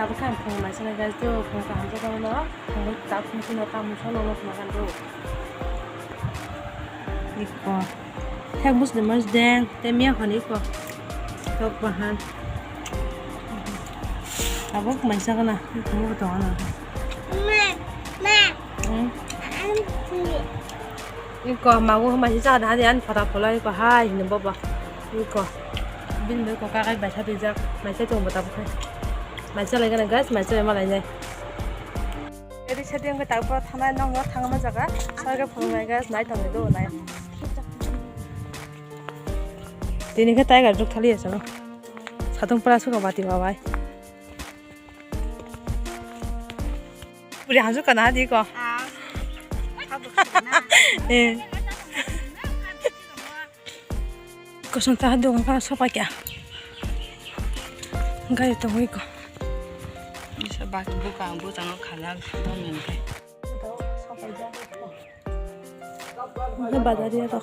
다부 칸 펑 마시나 가지고 펑가 한 조각 넣어 펑을 다 펑치나 땀을 쳐놓고 나간도 이거 theo Muslim đen tem miếng còn ít quá đâu mà han à bốc mình sao cái nào không có tỏ nào 이거 마구 맛있어 나한테 안 받아 볼라 이거 하 있는 거 봐 이거 bin có các cái bài sát ra mày sẽ trồng một tập thôi mày sẽ lấy cái này guys mày sẽ mà lại này cái sẽ tiếng cái tập vào thằng này nó thằng mà 자가 살게 보는 거 guys 나이 당해도 나이 Tini cái tay cả rút thali sao? Sao tung para suka mati bawai? Budi hansu kana di ko? Eh. Kosong ta do ngapa sopa kya? Ngai to ngoi ko. Bisa bak buka bu jangan kalah kalah minta. Ini badar dia toh.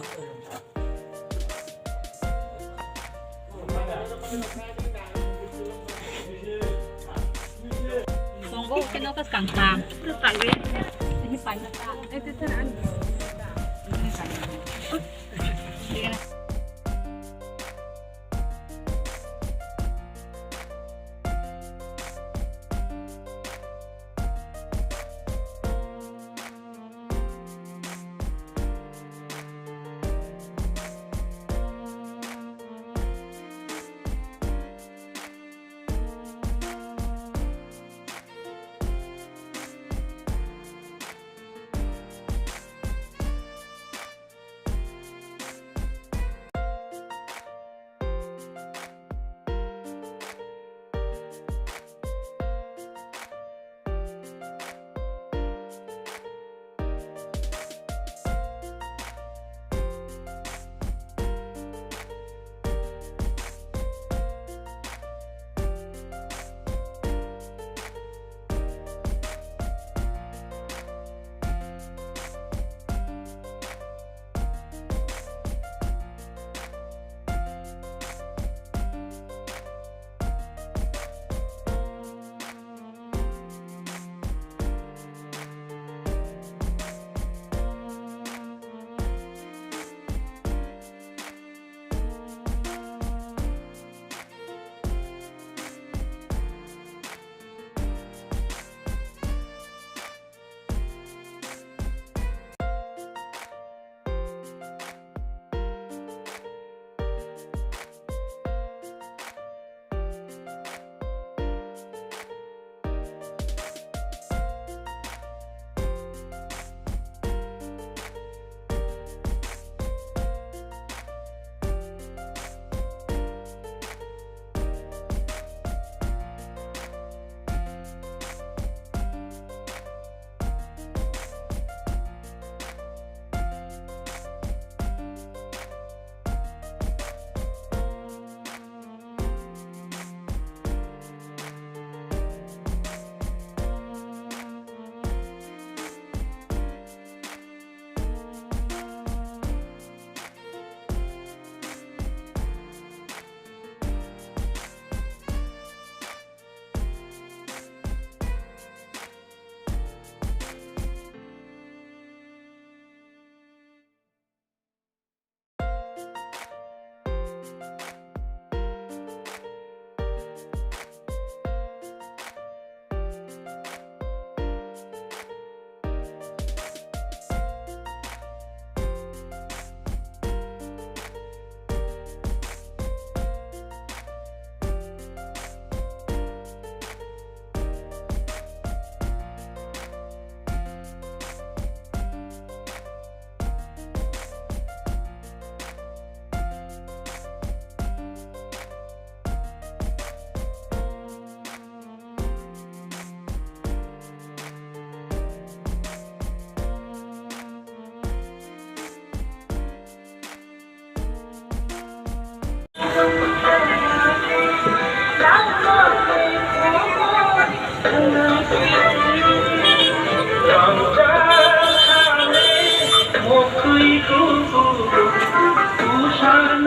Tunggu kita ke kangkang. Terus tak weh. Ini banyak tak. Itu tenan. Ini banyak.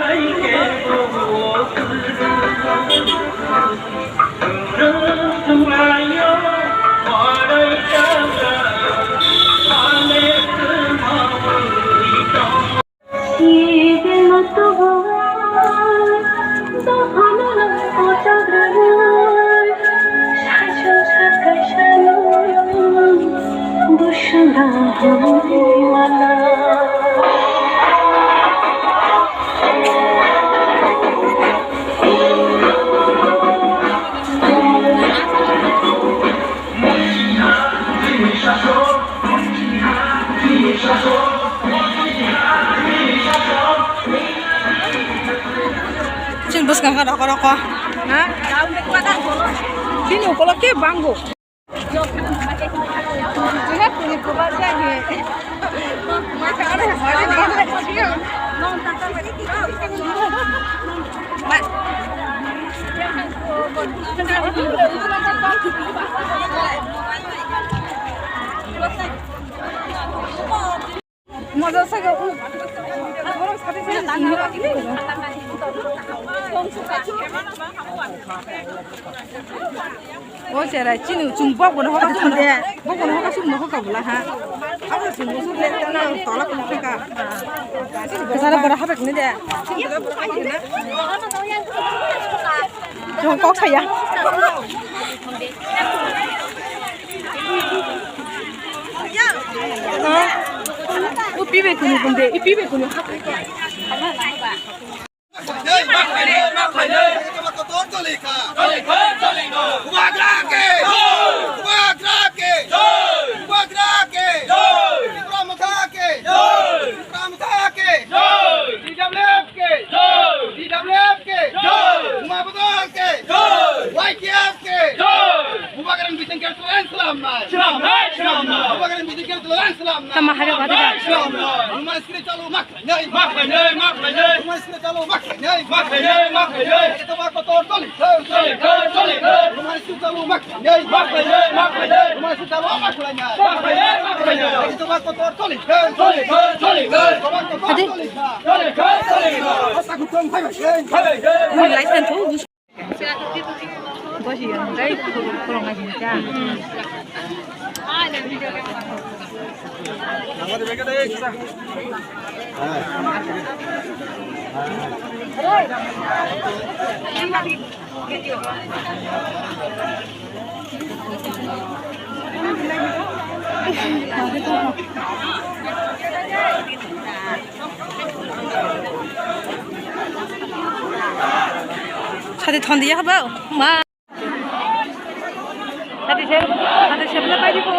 Hãy subscribe Cin bus nggak ada rokok. Hah? Sini kalau ke bangku. Jangan punya kubat lagi. Macam ada yang Mas. Masa saya orang sekali saya tanya ini. Oh, saya cini jumpa pun orang tu mendek, bukan orang tu nak kau belah ha. Aku jumpa tu dia tanah tolak mereka. Kesana berapa ni dia? Jangan kau saya. Upi bekuni bende, upi bekuni. Sama hari apa dia? Lấy tiền thú. Có gì đấy, còn ngày gì cha. Hadi thandi ya ba ma hadi chef na pai ko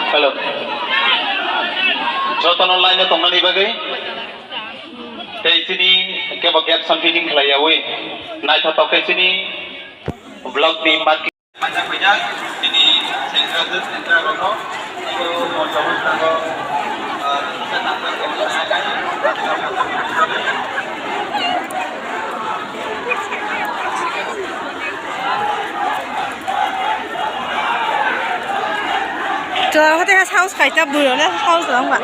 Halo. Jotan online to ngani bagai. Tei sini ke bagian samping kelayawe. Naik atau ke sini blog di mat banyak ini sentra rono itu mau coba tahu Cho cái house khai tập bữa đó house lắm bạn.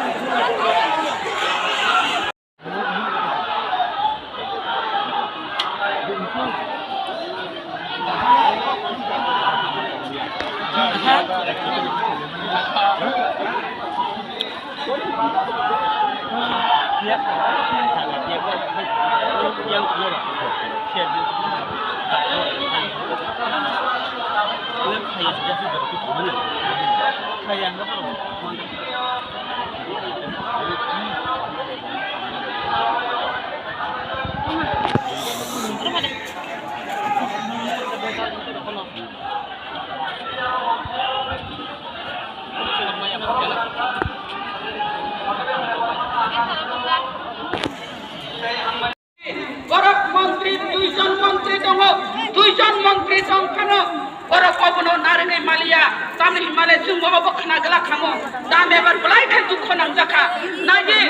मारगे Mallya ताम हिमालय जों बहाबो खना गला खामो दाम एबार बलाय खाय दुख नांजाखा नागे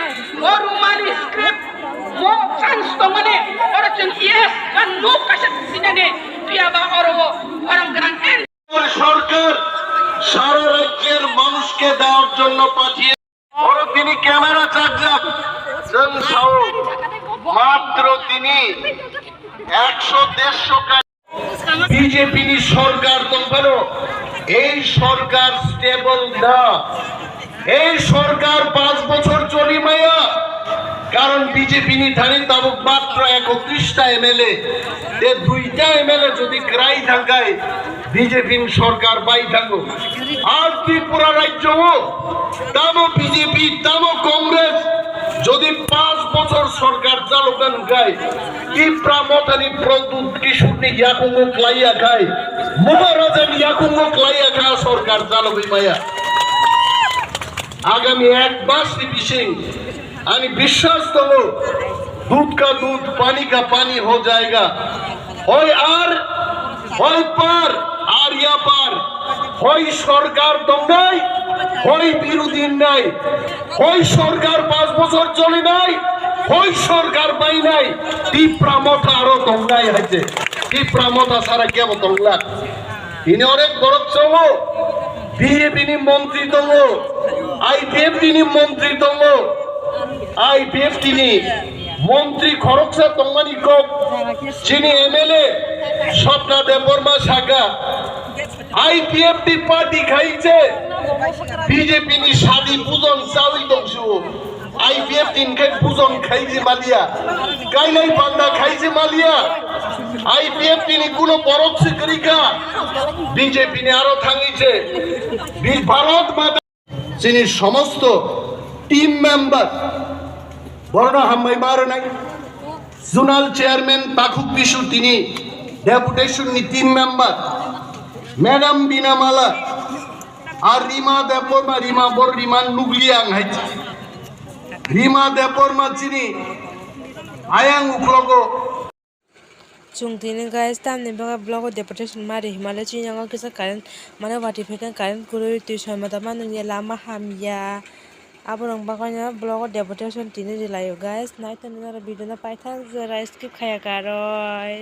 ओ रुमाली स्क्रिप्ट मो चान्स तो माने और जों इएस गान नो कासे सिनाने पियाबा अरबो अरम ग्रान एन সরকার সারা রাজ্যের মানুষকে দেওয়ার জন্য পাঠিয়ে और তিনি ক্যামেরা চার্জার जों साउ मात्र তিনি 100-150 বিজেপি নি সরকার দংফানো এই সরকার স্টেবল না এই সরকার 5 বছর চলি মায়া কারণ বিজেপি নি ধারে তাবুক মাত্র 31টা এমএলএ এ 2টা এমএলএ যদি ক্রাই থাকায় বিজেপি সরকার বাই থাকো আর ত্রিপুরা রাজ্য তামো বিজেপি তামো কংগ্রেস যদি 5 বছর সরকার চালুকান গায় ত্রিপুরা মতানি প্রদুত কিশোরনি ইয়াকুঙ্গ ক্লাইয়া খায় মহারাজা ইয়াকুঙ্গ ক্লাইয়া খায় সরকার চালুকই মায়া আগামী 1 মাস বিশেষ আমি বিশ্বাস করো दूध का दूध पानी का पानी हो जाएगा होय आर होय पार আর ইয়া পার হয় সরকার দঙ্গাই হয় বিরোধী নাই হয় সরকার 5 বছর চলে নাই হয় সরকার পাই নাই ত্রিপুরা মঠা আরো দঙ্গাই হয়েছে ত্রিপুরা মঠা সারা কেব দঙ্গলা ইনি অনেক বড় চঙ্গ বিজেপি নি মন্ত্রী দঙ্গ আইপিএফ নি মন্ত্রী দঙ্গ আইপিএফ নি মন্ত্রী খরকসা দঙ্গানি কক যিনি এমএলএ স্বপ্না দেববর্মা শাখা আইপিএফ টি পার্টি খাইছে বিজেপি নি শাদি পূজন চাউই দংশু আইপিএফ টিন খাই পূজন খাইছে মালিয়া গাইলাই বান্দা খাইছে মালিয়া আইপিএফ টিনি কোনো পরোক্ষ করিকা বিজেপি নি আরো থাঙ্গিছে ভারত মাতা যিনি সমস্ত টিম মেম্বার বড় হাম্মাই মারো নাই জোনাল চেয়ারম্যান পাখুক বিশু তিনি ডেপুটেশন নি টিম মেম্বার ম্যাডাম বিনামালা আর রিমা দেপরমা রিমা বড় রিমান নুগলিয়াং হাইছে রিমা দেপরমা চিনি আয়াং উকলগো Chungtini guys tam ni baga blog deportation mari Himalaya chi yang kisa karen mana wati fekan karen kuru tu sama teman ni lama hamya aburang bakanya blog deportation tini dilayo guys night ni nara video na python zara skip khaya karoy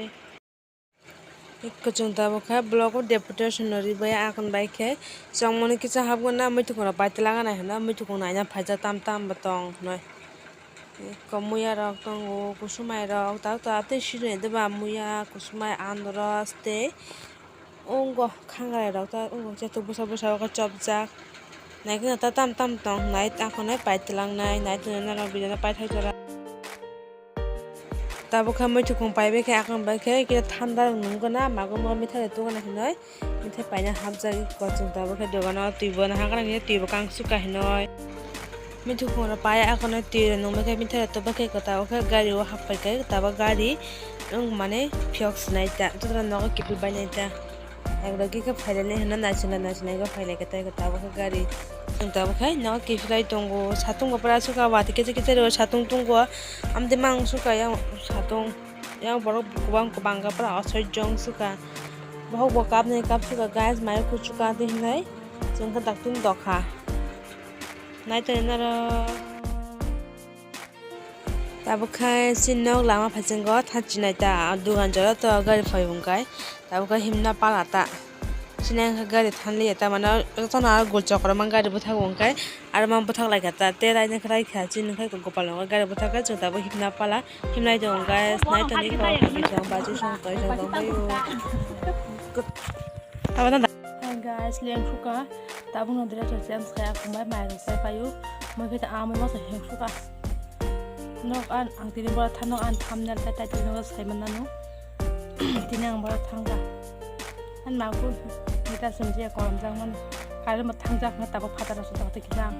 ikko chungta bokha blog deportation nori baya akon baike chongmoni kisa habgona mitu kona paitlaga na hana mitu kona anya phaja tam tam batong noi Kamuya rok tongo kusumai rok tau ate shire de ba muya kusumai andros te ongo khangai rok ta ongo chetu busa busa ka chopjak nai kina ta tam tam tong nai ta khonai paitlang nai nai tu na ro bidana paithai jora tabo khamai tu kong paibe ke akon ba ke ki thanda nungona mago mo mithai tu kana hinoi mithai paina habjagi kochung tabo ke dogana tuibona hakana ni tuibo kang suka hinoi मिठू कोना पाया आकोना तीर नोमे मिठा तो बाके कता ओखा गाड़ी ओ हापै के तबा गाड़ी माने फिक्स नाइता तोरा नग किपि बानाइता एकदा के फाइले हना नाचना नाचना के फाइले के तबा ओखा गाड़ी तबा खाइ नग किफिलाई तंगो सातुं गपरा सुका वाति के रो सातुं तुंगो आमदे मांग सुका या सातुं या बरो गोबां गोबां गपरा असयजों सुका बहु बकाब ने काप सुका गाइस माय कुचुका दे हिनाय जोंखा दाक्तिन दखा Night another Tabukai Sinno Lama Pasango, Tachinata, Duganjara, Gary Fayungai, Tabuka Himna Palata. Sinanga got it handly at Tamana, Tona, good chocolate, Manga Butawonkai, Araman Butak like a tate, I think I catch in Gopalo, Gary Butaka, so Tabu Himna Pala, Himna guys, night and equal, Bajisan, guys, Liang Shuka, Tabun of the James Hair from my mind, say for you, Movit arm was a him sugar. No, until you brought Tano and Tamna that I didn't know Simonano, Tinang Tanga. And my good, it has some dear columns. I am a Tanga, not about Pataras of the Kizam.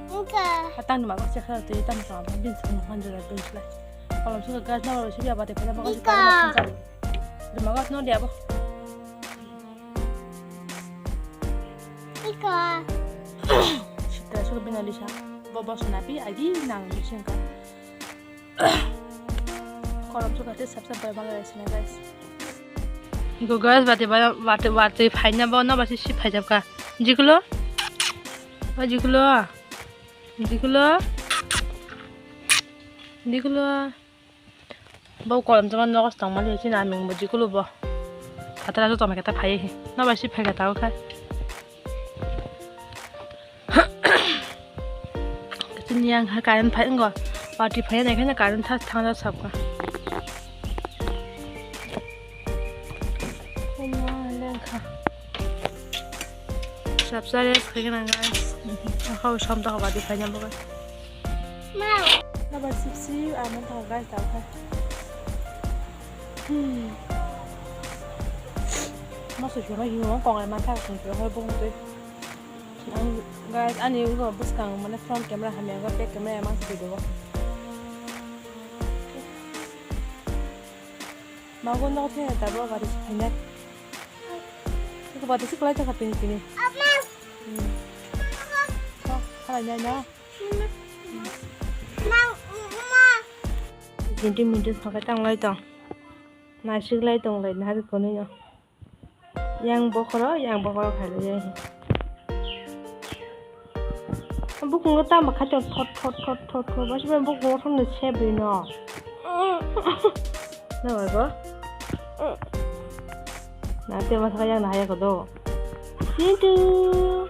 I thank my watch her to eat from been 100 bench like. All of the guys know she about the Patamas. The Magat no devil. Kita sudah bina Lisa, bawa sunapi, agi nang Lisa. Kalau suka tu subscribe bangga guys. 이거 guys 바티 파이나 너 바티 시 파잡까 지글로 bau kolam zaman nó có tông mà đi nào mình một chỉ có lụp bò, thật ra tôi cái ta phải nó phải ship hay cái tao khai, cái tin nhang hay cái anh phải ngồi, và chỉ phải này cái này cái anh thang ra sập cả, lên cả, sập ra đấy cái này guys, không xong tao và đi phải nhầm bò, nó phải ship à mình thằng guys tao khai. nó sẽ cho nó hiểu nó còn lại mà khác cũng phải hơi bông thôi guys anh yêu cái bút càng mà nó front camera hay là cái back camera mà sẽ được mà con nó thế là tao vào đi phải nhá cái vào đi sức lấy cho cái pin pin hay là nhá mình phải tăng lấy tao nãy sức lấy tông lấy nãy được con nữa yang bokoro khai lấy bốc nó ta mà khai cho thọt bác sĩ bốc nó thằng này xe bị nó nào vậy có nãy tiền mà thay yang nãy có đâu xin tu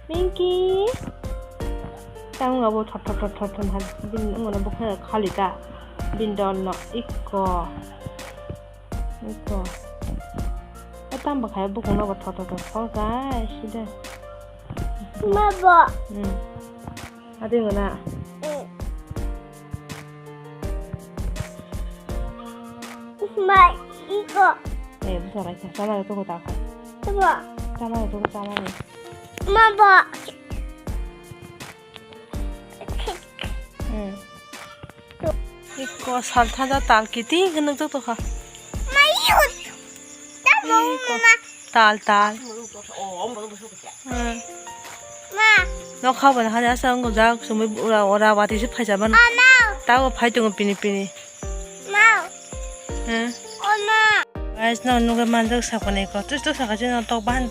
Minky tao ngồi bốc thọt hành bin ngồi bốc hay khai lì ta bin đòn nó ít co tao bảo khai bốc nó bốc thọt khó cái gì đây mà bỏ à tiếng nào mà 이거 무슨 말이야? 잘라요, 저거 다. 봐봐 잘라요, 저거 잘라요. 봐봐 응. 이거 설탕자 딸기티 그는 저도 가. 마 이거 나 먹으면 딸. 응. 마 너 가보나 하냐 싸운 거 자. 좀 오라 와디 집 하자만. 엄마 따고 파이동은 삐니삐니. 마 응. 엄마 guys nó nuôi man được sao này có tức sao cái nó tao bán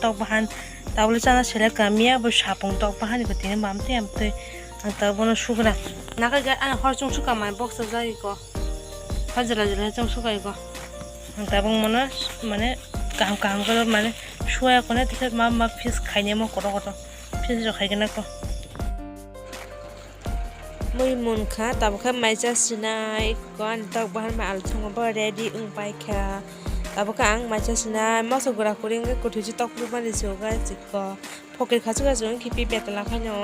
tao lấy cho nó sẽ là cái mía bữa sạp bông tao bán cái tiền mà em tôi tao muốn nó sugar nè nãy cái anh hỏi trong sugar mà box ra 이거 phải trong sugar 이거 tao muốn nó mà nó càng cái mà nó sugar cái này thì mà fish khai nhé mà có fish cho khai cái nào có mới muốn khá tao khá mai cho xin này còn tao bán mà ăn xong rồi ready bay kha tabo kang macha sina maso gora kuring ko thuji tok ruban le joga jikko pocket khachu ga jong ki pi betala khanyo